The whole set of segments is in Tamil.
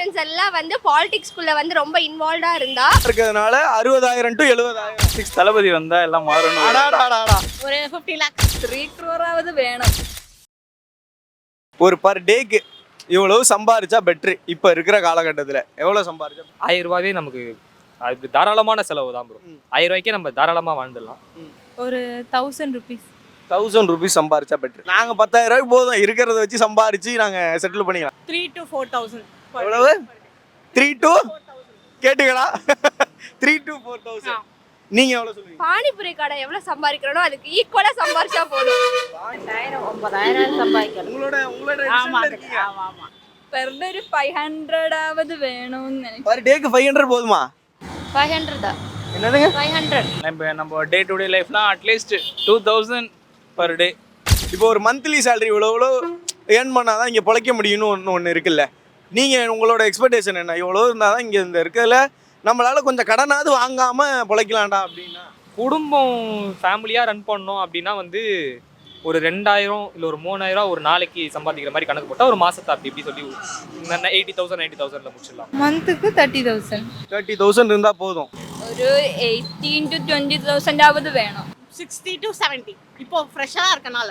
பொலிட்டிஷியன்ஸ் எல்லாம் வந்து பாலிடிக்ஸ்குள்ள வந்து ரொம்ப இன்வால்வ்டா இருந்தா இருக்கிறதுனால 60,000 to 70,000. 6 தளபதி வந்தா எல்லாம் மாறணும். அடாடாடாடா. ஒரு 50 lakhs 3 crore வேணும். ஒரு பர் டேக்கு இவ்வளவு சம்பாரிச்சா பெட்ரு. இப்போ இருக்கிற காலகட்டத்தில் எவ்வளோ சம்பாரிச்சா 1000 ரூபாவே நமக்கு அது தாராளமான செலவு தான் ப்ரோ. 1000 ரூபாய்க்கே நம்ம தாராளமாக வாழ்ந்துடலாம். ஒரு 1000 rupees 1000 rupees சம்பாரிச்சா பெட்ரு. நாங்கள் 10,000 ரூபாய்க்கு போதும், இருக்கிறத வச்சு சம்பாரிச்சு நாங்கள் செட்டில் பண்ணிக்கலாம். 3 to 4,000 எவ்வளவு 3 to கேட்டுங்களா 3 to 4,000. நீங்க எவ்வளவு சொல்லுவீங்க? பானிபுரி கடை எவ்வளவு சம்பாதிக்கிறனோ அதுக்கு ஈக்குவலா சம்பாரிச்சா போதும். 8,000 9,000 சம்பாதிக்கலாம். உங்களோட ஆமா decision இருக்கீங்க. ஆமா பெர் டே 500 ஆவது வேணும்னு நினைக்கிறேன். பர் டேக்கு 500 போதுமா? 500 தான். என்னதுங்க? 500 நம்ம டே டு டே லைஃப்லாம் அட்லீஸ்ட் 2000 பர் டே. இப்போ ஒரு மந்த்லி சேலரி இவ்வளோ ஏர்ன் பண்ணாதான் இங்கே பிழைக்க முடியும்னு ஒன்று இருக்குல்ல. நீங்கள் உங்களோட எக்ஸ்பெக்டேஷன் என்ன? இவ்வளோ இருந்தால் தான் இங்கே இந்த இருக்கிறதுல நம்மளால் கொஞ்சம் கடனாவது வாங்காமல் பிழைக்கலாம்டா அப்படின்னா? குடும்பம் ஃபேமிலியாக ரன் பண்ணோம் அப்படின்னா வந்து ஒரு 2000 இல்லை ஒரு 3000 ஒரு நாளைக்கு சம்பாதிக்கிற மாதிரி கணக்கு போட்டால் ஒரு மாதத்தை அப்படி இப்படி சொல்லி 80,000 முடிச்சிடலாம். மந்த்துக்கு 30,000 30,000 இருந்தால் போதும். ஒரு 18 to 20,000 ஆவது வேணும். 60 to 70 இப்போ ஃப்ரெஷ்ஷாக இருக்கனால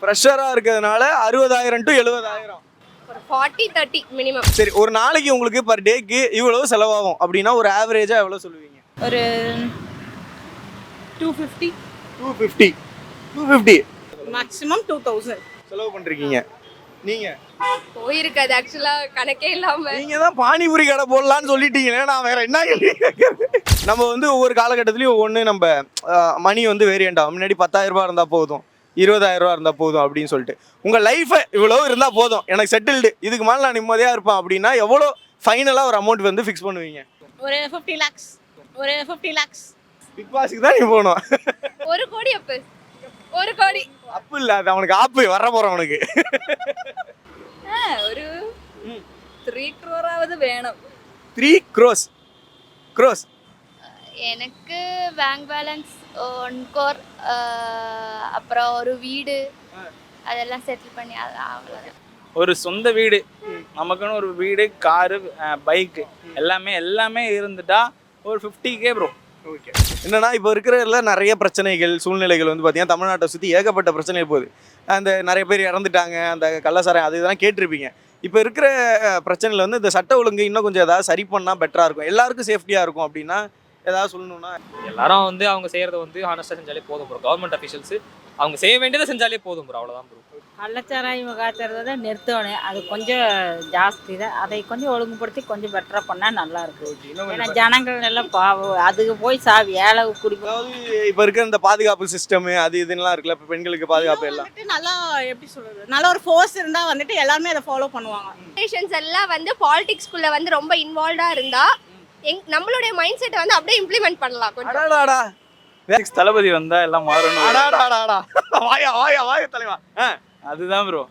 ப்ரெஷராக இருக்கிறதுனால 60,000 to 70,000. ஒரு 40-30 மினிமம். சரி, ஒரு நாளைக்கு உங்களுக்கு பர் டேக்கு இவ்வளவு செலவாகும் அப்படின்னா ஒரு ஆவரேஜாக எவ்வளோ சொல்லுவீங்க? ஒரு 250 250 மேக்ஸிமம் 2000 செலவு பண்ணுறீங்க. நீங்கள் போயிருக்காது ஆக்சுவலா கணக்கே இல்லாம. நீங்கள் தான் பானிபுரி கடை போடலான்னு சொல்லிட்டீங்களே, நான் வேற என்ன கேள்வி கேட்கறது? நம்ம வந்து ஒவ்வொரு காலகட்டத்திலையும் ஒன்று நம்ம மணி வந்து வேரியண்ட் ஆகும். முன்னாடி 10,000 ரூபா இருந்தால் போதும், 20,000 ரூபா இருந்தால் போதும் அப்படின்னு சொல்லிட்டு உங்கள் லைஃபை இவ்வளோ இருந்தால் போதும், எனக்கு செட்டில்டு, இதுக்கு மேலே நான் நிம்மதியாக இருப்பேன் அப்படின்னா எவ்வளோ ஃபைனலாக ஒரு அமௌண்ட் வந்து ஃபிக்ஸ் பண்ணுவீங்க? ஒரு 50 lakhs ஒரு 50 lakhs பிக் பாஸுக்கு தான் நீ போகணும். 1 கோடி அப்பு 1 கோடி அப்பு இல்லை, அது அவனுக்கு ஆப்பு வர போகிறோம் அவனுக்கு. ஒரு 3 crore ஆவது வேணும். 3 crores. எனக்கு பேங்க் பேலன்ஸ் 1 crore அப்புறம் ஒரு வீடு அதெல்லாம் செட்டில் பண்ணி அவ்வளோதான். ஒரு சொந்த வீடு, நமக்குன்னு ஒரு வீடு, காரு, பைக்கு எல்லாமே இருந்துட்டா ஒரு 50K ப்ரோ. ஓகே. என்னன்னா இப்போ இருக்கிறதுல நிறைய பிரச்சனைகள் சூழ்நிலைகள் வந்து பார்த்தீங்கன்னா தமிழ்நாட்டை சுற்றி ஏகப்பட்ட பிரச்சனைகள் போகுது. அந்த நிறைய பேர் இறந்துட்டாங்க, அந்த கள்ளசாரம் அது இதெல்லாம் கேட்டிருப்பீங்க. இப்போ இருக்கிற பிரச்சனையில் வந்து இந்த சட்ட ஒழுங்கு இன்னும் கொஞ்சம் ஏதாவது சரி பண்ணால் பெட்டராக இருக்கும், எல்லாருக்கும் சேஃப்டியாக இருக்கும் அப்படின்னா ஏதாவது சொல்லணும்னா? எல்லாரும் வந்து அவங்க செய்கிறத வந்து ஹானஸ்ட்டாக செஞ்சாலே போதும் ப்ரோ. கவர்மெண்ட் அஃபிஷியல்ஸு அவங்க செய்ய வேண்டியதை செஞ்சாலே போதும் ப்ரோ, அவ்வளோதான் ப்ரோ. கள்ளச்சாராயம் காய்ச்சறதை நிறுத்தணும், அது கொஞ்சம் ஜாஸ்தி தான். அதை கொஞ்சம் ஒழுங்குபடுத்தி கொஞ்சம் பெட்டராக பண்ணால் நல்லா இருக்கும். ஏன்னா ஜனங்கள் எல்லாம் பாவம், அதுக்கு போய் ஏழை குடிப்போம். அதாவது இப்போ இருக்கிற இந்த பாதுகாப்பு சிஸ்டம் அது இதுலாம் இருக்குல்ல, இப்போ பெண்களுக்கு பாதுகாப்பு எல்லாம் வந்துட்டு நல்லா எப்படி சொல்றது, நல்ல ஒரு ஃபோர்ஸ் இருந்தால் வந்துட்டு எல்லாருமே அதை ஃபாலோ பண்ணுவாங்க. பொலிட்டிஷியன்ஸ் எல்லாம் வந்து பாலிடிக்ஸ்குள்ள வந்து ரொம்ப இன்வால்வ்டா இருந்தா நம்மளுடைய மைண்ட் செட்டை வந்து அப்படியே இம்ப்ளிமெண்ட் பண்ணலாம் கொஞ்சம். அடாடாடா 6 தளபதி வந்தா எல்லாம் மாறணும். அடாடாடாடா வாயா தலைவா. அதுதான் ப்ரோ.